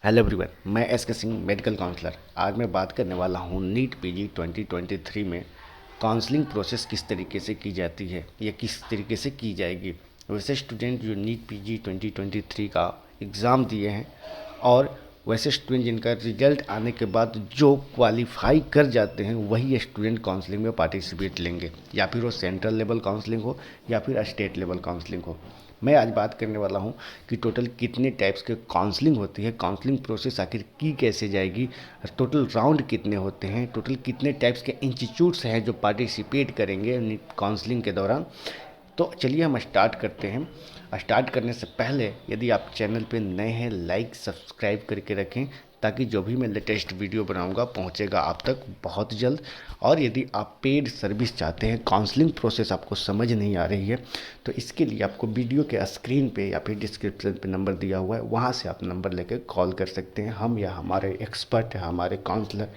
Hello everyone, मैं S के Singh medical counsellor. आज मैं बात करने वाला हूँ नीट पीजी 2023 में काउंसलिंग प्रोसेस किस तरीके से की जाती है या किस तरीके से की जाएगी। वैसे स्टूडेंट जो नीट पीजी 2023 का एग्ज़ाम दिए हैं और वैसे स्टूडेंट जिनका रिजल्ट आने के बाद जो क्वालिफाई कर जाते हैं वही स्टूडेंट काउंसलिंग में पार्टिसिपेट लेंगे, या फिर वो सेंट्रल लेवल काउंसलिंग हो या फिर स्टेट लेवल काउंसलिंग हो। मैं आज बात करने वाला हूँ कि टोटल कितने टाइप्स के काउंसलिंग होती है, काउंसलिंग प्रोसेस आखिर की कैसे जाएगी, टोटल राउंड कितने होते हैं, टोटल कितने टाइप्स के इंस्टीट्यूट्स हैं जो पार्टिसिपेट करेंगे काउंसलिंग के दौरान। तो चलिए हम स्टार्ट करते हैं। स्टार्ट करने से पहले यदि आप चैनल पे नए हैं, लाइक सब्सक्राइब करके रखें ताकि जो भी मैं लेटेस्ट वीडियो बनाऊंगा पहुंचेगा आप तक बहुत जल्द। और यदि आप पेड सर्विस चाहते हैं, काउंसलिंग प्रोसेस आपको समझ नहीं आ रही है, तो इसके लिए आपको वीडियो के स्क्रीन पे या फिर डिस्क्रिप्शन पे नंबर दिया हुआ है, वहाँ से आप नंबर लेकर कॉल कर सकते हैं। हम या हमारे एक्सपर्ट हमारे काउंसलर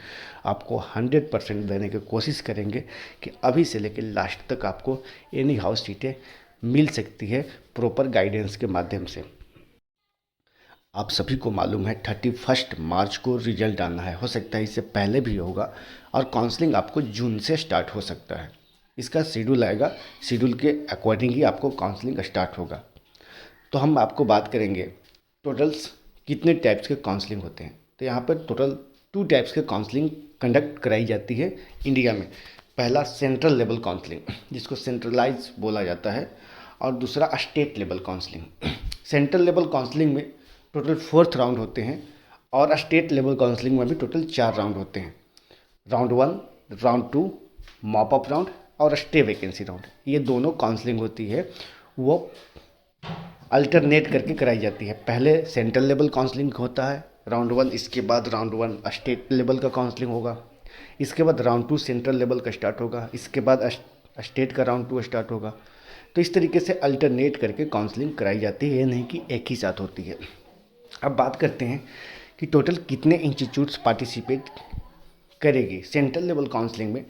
आपको 100% देने की कोशिश करेंगे कि अभी से लेकर लास्ट तक आपको एनी हाउस सीटें मिल सकती है प्रॉपर गाइडेंस के माध्यम से। आप सभी को मालूम है 31 मार्च को रिजल्ट आना है, हो सकता है इससे पहले भी होगा, और काउंसलिंग आपको जून से स्टार्ट हो सकता है। इसका शेड्यूल आएगा, शेड्यूल के अकॉर्डिंग ही आपको काउंसलिंग स्टार्ट होगा। तो हम आपको बात करेंगे टोटल्स कितने टाइप्स के काउंसलिंग होते हैं। तो यहाँ पर टोटल 2 टाइप्स के काउंसलिंग कंडक्ट कराई जाती है इंडिया में। पहला सेंट्रल लेवल काउंसलिंग जिसको सेंट्रलाइज बोला जाता है, और दूसरा state level counselling. Central level counselling में टोटल 4th राउंड होते हैं, और स्टेट लेवल काउंसलिंग में भी टोटल 4 राउंड होते हैं। Round 1, round 2, mop up round और स्टे वैकेंसी राउंड। ये दोनों काउंसलिंग होती है वो अल्टरनेट करके कराई जाती है। पहले सेंट्रल लेवल काउंसलिंग होता है राउंड 1, इसके बाद राउंड 1 स्टेट लेवल का काउंसलिंग होगा, इसके बाद राउंड 2 सेंट्रल लेवल का स्टार्ट होगा, इसके बाद स्टेट का राउंड 2 स्टार्ट होगा। तो इस तरीके से अल्टरनेट करके काउंसलिंग कराई जाती है, ये नहीं कि एक ही साथ होती है। अब बात करते हैं कि टोटल कितने इंस्टीट्यूट्स पार्टिसिपेट करेगी सेंट्रल लेवल काउंसलिंग में।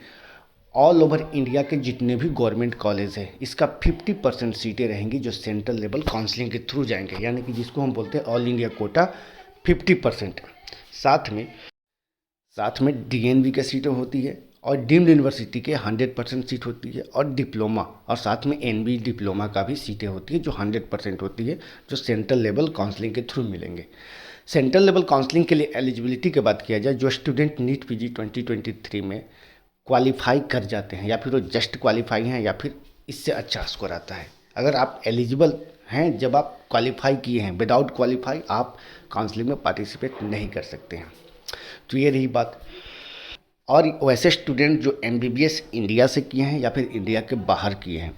ऑल ओवर इंडिया के जितने भी गवर्नमेंट कॉलेज है, इसका 50% सीटें रहेंगी जो सेंट्रल लेवल काउंसलिंग के थ्रू जाएंगे, यानी कि जिसको हम बोलते हैं ऑल इंडिया कोटा 50%। साथ में साथ में डीएनवी की सीटें होती है, और डीम्ड यूनिवर्सिटी के 100% सीट होती है, और डिप्लोमा और साथ में एनबी डिप्लोमा का भी सीटें होती है जो 100% होती है, जो सेंट्रल लेवल काउंसलिंग के थ्रू मिलेंगे। सेंट्रल लेवल काउंसलिंग के लिए एलिजिबिलिटी की बात किया जाए, जो स्टूडेंट नीट पीजी 2023 में क्वालिफाई कर जाते हैं, या फिर वो जस्ट क्वालिफाई हैं या फिर इससे अच्छा स्कोर आता है। अगर आप एलिजिबल हैं, जब आप क्वालिफाई किए हैं, विदाउट क्वालिफाई आप काउंसलिंग में पार्टिसिपेट नहीं कर सकते हैं। तो ये रही बात। और वैसे स्टूडेंट जो एमबीबीएस इंडिया से किए हैं या फिर इंडिया के बाहर किए हैं,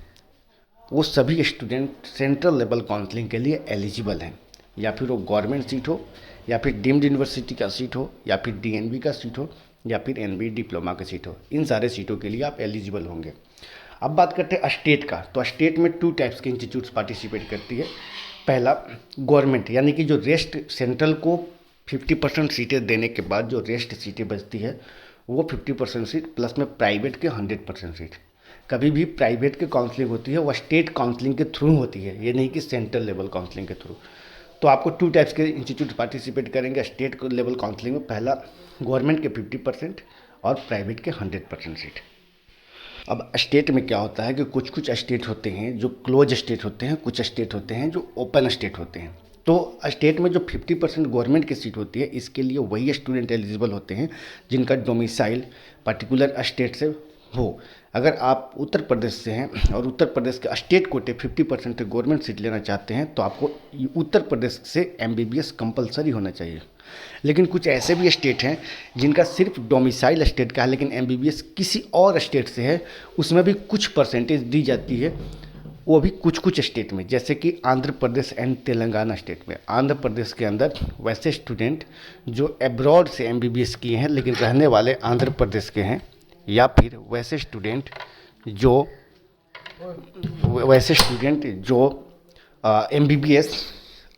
वो सभी स्टूडेंट सेंट्रल लेवल काउंसलिंग के लिए एलिजिबल हैं, या फिर वो गवर्नमेंट सीट हो, या फिर डीम्ड यूनिवर्सिटी का सीट हो, या फिर डीएनबी का सीट हो, या फिर एनबी डिप्लोमा का सीट हो। इन सारे सीटों के लिए आप एलिजिबल होंगे। अब बात करते हैं स्टेट का। तो स्टेट में 2 टाइप्स के इंस्टीट्यूट्स पार्टिसिपेट करती है। पहला गवर्नमेंट, यानी कि जो रेस्ट सेंट्रल को 50% सीटें देने के बाद जो रेस्ट सीटें बचती है वो 50% सीट प्लस में प्राइवेट के 100% सीट। कभी भी प्राइवेट की काउंसलिंग होती है वो स्टेट काउंसलिंग के थ्रू होती है, ये नहीं कि सेंट्रल लेवल काउंसलिंग के थ्रू। तो आपको 2 टाइप्स के इंस्टीट्यूट पार्टिसिपेट करेंगे स्टेट लेवल काउंसलिंग में। पहला गवर्नमेंट के 50% और प्राइवेट के 100% सीट। अब स्टेट में क्या होता है कि कुछ कुछ स्टेट होते हैं जो क्लोज स्टेट होते हैं, कुछ स्टेट होते हैं जो ओपन स्टेट होते हैं। तो स्टेट में जो 50% गवर्नमेंट की सीट होती है, इसके लिए वही स्टूडेंट एलिजिबल होते हैं जिनका डोमिसाइल पर्टिकुलर स्टेट से हो। अगर आप उत्तर प्रदेश से हैं और उत्तर प्रदेश के स्टेट कोटे 50% गवर्नमेंट सीट लेना चाहते हैं, तो आपको उत्तर प्रदेश से एमबीबीएस कंपलसरी होना चाहिए। लेकिन कुछ ऐसे भी स्टेट हैं जिनका सिर्फ डोमिसाइल स्टेट का है लेकिन एमबीबीएस किसी और स्टेट से है, उसमें भी कुछ परसेंटेज दी जाती है, वो भी कुछ कुछ स्टेट में, जैसे कि आंध्र प्रदेश एंड तेलंगाना स्टेट में। आंध्र प्रदेश के अंदर वैसे स्टूडेंट जो अब्रॉड से एमबीबीएस किए हैं लेकिन रहने वाले आंध्र प्रदेश के हैं, या फिर वैसे स्टूडेंट जो एमबीबीएस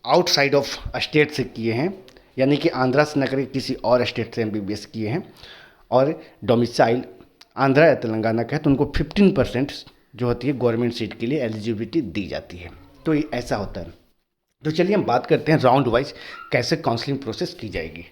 आउटसाइड ऑफ स्टेट से किए हैं, यानी कि आंध्रा से न करके किसी और स्टेट से एमबीबीएस किए हैं, और डोमिसाइल आंध्रा या तेलंगाना का है, तो उनको 15% जो होती है गवर्नमेंट सीट के लिए एलिजिबिलिटी दी जाती है। तो ये ऐसा होता है। तो चलिए हम बात करते हैं राउंड वाइज कैसे काउंसलिंग प्रोसेस की जाएगी।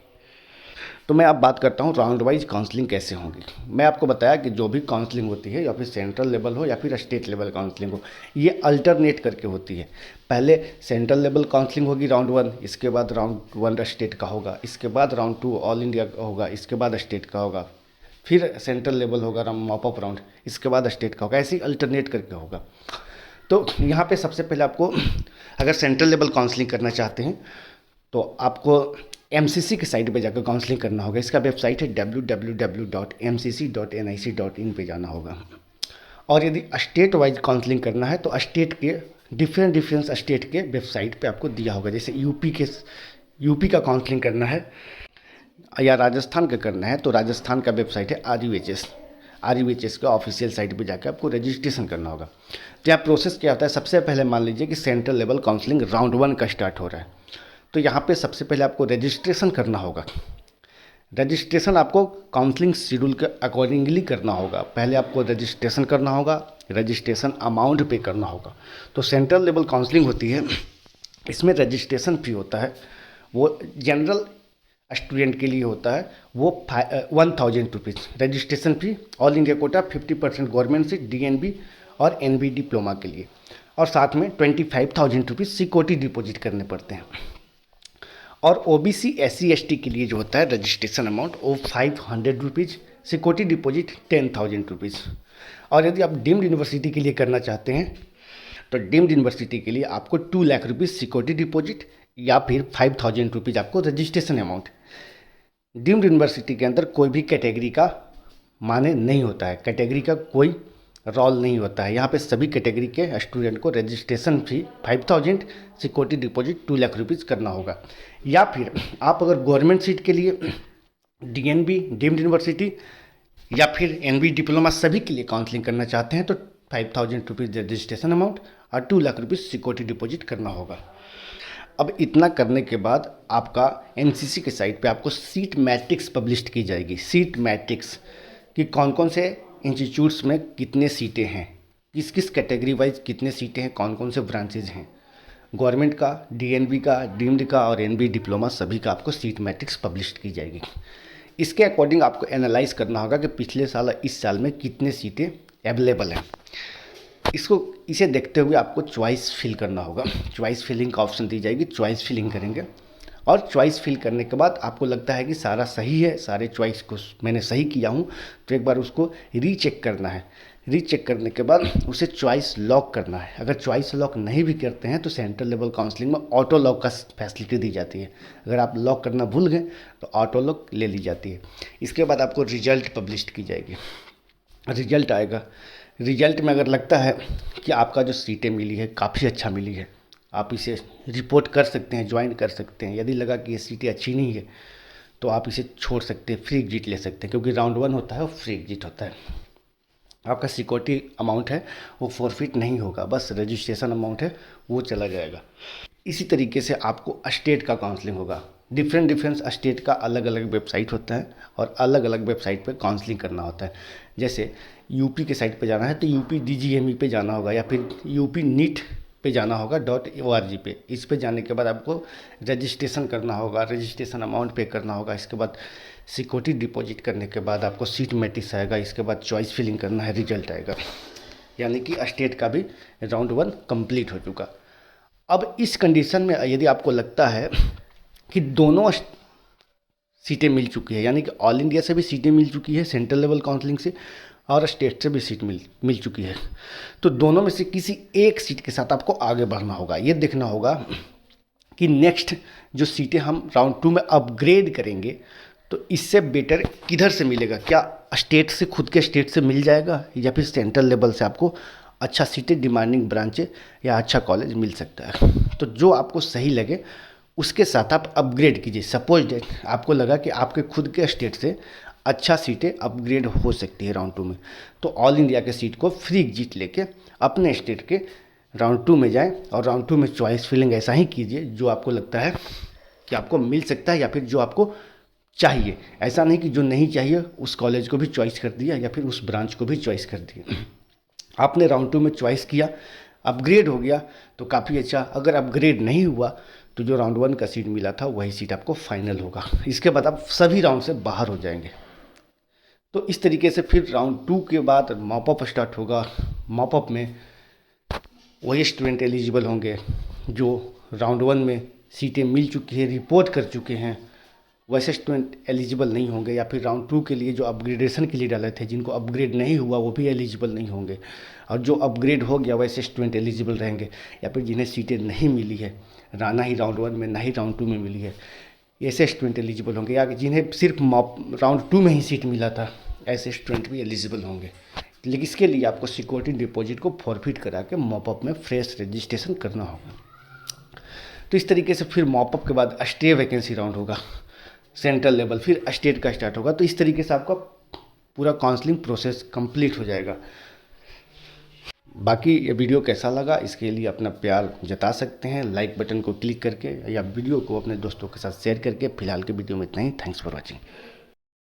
तो मैं अब बात करता हूँ राउंड वाइज काउंसलिंग कैसे होगी। मैं आपको बताया कि जो भी काउंसलिंग होती है, या फिर सेंट्रल लेवल हो या फिर स्टेट लेवल काउंसलिंग हो, ये अल्टरनेट करके होती है। पहले सेंट्रल लेवल काउंसलिंग होगी राउंड 1, इसके बाद राउंड 1 स्टेट का होगा, इसके बाद राउंड 2 ऑल इंडिया का होगा, इसके बाद स्टेट का होगा, फिर सेंट्रल लेवल होगा मॉप अप राउंड, इसके बाद स्टेट का होगा, ऐसे ही अल्टरनेट करके होगा। तो यहाँ पे सबसे पहले आपको अगर सेंट्रल लेवल काउंसलिंग करना चाहते हैं तो आपको एमसीसी के साइट पे जाकर काउंसलिंग करना होगा। इसका वेबसाइट है www.mcc.nic.in पे जाना होगा। और यदि स्टेट वाइज काउंसलिंग करना है तो स्टेट के डिफरेंट स्टेट के वेबसाइट पे आपको दिया होगा। जैसे यूपी का काउंसलिंग करना है या राजस्थान का करना है तो राजस्थान का वेबसाइट है RUHS का ऑफिशियल साइट पे जाकर आपको रजिस्ट्रेशन करना होगा। तो यहाँ प्रोसेस क्या होता है, सबसे पहले मान लीजिए कि सेंट्रल लेवल काउंसलिंग राउंड 1 का स्टार्ट हो रहा है, तो यहाँ पे सबसे पहले आपको रजिस्ट्रेशन करना होगा। रजिस्ट्रेशन आपको काउंसलिंग शेड्यूल के अकॉर्डिंगली करना होगा। पहले आपको रजिस्ट्रेशन करना होगा, रजिस्ट्रेशन अमाउंट पे करना होगा। तो सेंट्रल लेवल काउंसलिंग होती है, इसमें रजिस्ट्रेशन फी होता है, वो जनरल स्टूडेंट के लिए होता है, वो 1000 rupees registration fee. All India quota 50% government से DNB और NB डिप्लोमा के लिए, और साथ में 25,000 रुपीज़ सिक्योरिटी डिपॉजिट करने पड़ते हैं। और OBC SC ST के लिए जो होता है रजिस्ट्रेशन अमाउंट वो 500 रुपीज़, सिक्योरिटी डिपॉजिट 10,000 रुपीज़। और यदि आप डीम्ड यूनिवर्सिटी के लिए करना चाहते हैं तो डीम्ड यूनिवर्सिटी के लिए आपको 2 लाख रुपीज़ सिक्योरिटी डिपॉजिट या फिर 5,000 रुपीज़ आपको रजिस्ट्रेशन अमाउंट। डीम्ड यूनिवर्सिटी के अंदर कोई भी कैटेगरी का माने नहीं होता है, कैटेगरी का कोई रोल नहीं होता है। यहाँ पे सभी कैटेगरी के स्टूडेंट को registration fee 5,000, security deposit 2 lakh rupees करना होगा। या फिर आप अगर गवर्नमेंट सीट के लिए DNB डीम्ड यूनिवर्सिटी या फिर NB डिप्लोमा सभी के लिए काउंसलिंग करना चाहते हैं तो 5,000 रुपीज़ रजिस्ट्रेशन अमाउंट और 2 लाख रुपीज़ सिक्योरिटी डिपॉजिट करना होगा। अब इतना करने के बाद आपका MCC के साइट पे आपको सीट मैट्रिक्स पब्लिश की जाएगी। सीट मैट्रिक्स कि कौन कौन से इंस्टीट्यूट्स में कितने सीटें हैं, किस किस कैटेगरी वाइज कितने सीटें हैं, कौन कौन से ब्रांचेज हैं, गवर्नमेंट का, DNB का, डीम्ड का और NB डिप्लोमा सभी का आपको सीट मैट्रिक्स पब्लिश की जाएगी। इसके अकॉर्डिंग आपको एनालाइज करना होगा कि पिछले साल और इस साल में कितने सीटें अवेलेबल हैं। इसे देखते हुए आपको चॉइस फिल करना होगा। चॉइस फिलिंग का ऑप्शन दी जाएगी, चॉइस फिलिंग करेंगे और चॉइस फिल करने के बाद आपको लगता है कि सारा सही है, सारे चॉइस को मैंने सही किया हूँ, तो एक बार उसको रीचेक करना है। रीचेक करने के बाद उसे चॉइस लॉक करना है। अगर चॉइस लॉक नहीं भी करते हैं तो सेंट्रल लेवल काउंसलिंग में ऑटो लॉक का फैसिलिटी दी जाती है। अगर आप लॉक करना भूल गए तो ऑटो लॉक ले ली जाती है। इसके बाद आपको रिजल्ट पब्लिश की जाएगी, रिजल्ट आएगा। रिजल्ट में अगर लगता है कि आपका जो सीटें मिली है काफ़ी अच्छा मिली है, आप इसे रिपोर्ट कर सकते हैं, ज्वाइन कर सकते हैं। यदि लगा कि ये सीटें अच्छी नहीं है तो आप इसे छोड़ सकते हैं, फ्री एग्जिट ले सकते हैं, क्योंकि राउंड 1 होता है वो फ्री एग्जिट होता है। आपका सिक्योरिटी अमाउंट है वो फॉरफिट नहीं होगा, बस रजिस्ट्रेशन अमाउंट है वो चला जाएगा। इसी तरीके से आपको स्टेट का काउंसलिंग होगा। डिफरेंट स्टेट का अलग अलग वेबसाइट होता है और अलग अलग वेबसाइट पे काउंसलिंग करना होता है। जैसे यूपी के साइट पे जाना है तो यूपी DGME पे जाना होगा या फिर यूपी नीट पे जाना होगा .org पे। इस पे जाने के बाद आपको रजिस्ट्रेशन करना होगा, रजिस्ट्रेशन अमाउंट पे करना होगा। इसके बाद सिक्योरिटी डिपॉजिट करने के बाद आपको सीट मैट्रिक्स आएगा। इसके बाद चॉइस फिलिंग करना है, रिजल्ट आएगा। यानी कि स्टेट का भी राउंड 1 कंप्लीट हो चुका। अब इस कंडीशन में यदि आपको लगता है कि दोनों सीटें मिल चुकी है, यानी कि ऑल इंडिया से भी सीटें मिल चुकी है सेंट्रल लेवल काउंसलिंग से और स्टेट से भी सीट मिल चुकी है, तो दोनों में से किसी एक सीट के साथ आपको आगे बढ़ना होगा। ये देखना होगा कि नेक्स्ट जो सीटें हम राउंड 2 में अपग्रेड करेंगे तो इससे बेटर किधर से मिलेगा। क्या स्टेट से, खुद के स्टेट से मिल जाएगा या फिर सेंट्रल लेवल से आपको अच्छा सीटें, डिमांडिंग ब्रांचें या अच्छा कॉलेज मिल सकता है। तो जो आपको सही लगे उसके साथ आप अपग्रेड कीजिए। सपोज डेट आपको लगा कि आपके खुद के स्टेट से अच्छा सीटें अपग्रेड हो सकती है राउंड 2 में, तो ऑल इंडिया के सीट को फ्री एग्जिट लेके अपने स्टेट के राउंड 2 में जाएं और राउंड 2 में चॉइस फिलिंग ऐसा ही कीजिए जो आपको लगता है कि आपको मिल सकता है या फिर जो आपको चाहिए। ऐसा नहीं कि जो नहीं चाहिए उस कॉलेज को भी चॉइस कर दिया या फिर उस ब्रांच को भी चॉइस कर दिया। आपने राउंड 2 में चॉइस किया, अपग्रेड हो गया तो काफ़ी अच्छा, अगर अपग्रेड नहीं हुआ तो जो राउंड 1 का सीट मिला था वही सीट आपको फाइनल होगा। इसके बाद आप सभी राउंड से बाहर हो जाएंगे। तो इस तरीके से फिर राउंड 2 के बाद मॉपअप स्टार्ट होगा। मॉपअप में वही स्टूडेंट एलिजिबल होंगे जो राउंड 1 में सीटें मिल चुकी है, रिपोर्ट कर चुके हैं। वैसे स्टूडेंट एलिजिबल नहीं होंगे, या फिर राउंड 2 के लिए जो अपग्रेडेशन के लिए डाले थे, जिनको अपग्रेड नहीं हुआ वो भी एलिजिबल नहीं होंगे। और जो अपग्रेड हो गया वैसे स्टूडेंट एलिजिबल रहेंगे, या फिर जिन्हें सीटें नहीं मिली है, ना ही राउंड 1 में ना ही राउंड 2 में मिली है, ऐसे स्टूडेंट एलिजिबल होंगे। या जिन्हें सिर्फ राउंड 2 में ही सीट मिला था, ऐसे स्टूडेंट भी एलिजिबल होंगे। लेकिन इसके लिए आपको सिक्योरिटी डिपॉजिट को फॉरफिट करा के मॉपअप में फ्रेश रजिस्ट्रेशन करना होगा। तो इस तरीके से फिर मॉपअप के बाद स्टे वैकेंसी राउंड होगा, सेंट्रल लेवल, फिर स्टेट का स्टार्ट होगा। तो इस तरीके से आपका पूरा काउंसलिंग प्रोसेस कंप्लीट हो जाएगा। बाकी ये वीडियो कैसा लगा इसके लिए अपना प्यार जता सकते हैं लाइक बटन को क्लिक करके, या वीडियो को अपने दोस्तों के साथ शेयर करके। फिलहाल के वीडियो में इतना ही। Thanks for watching.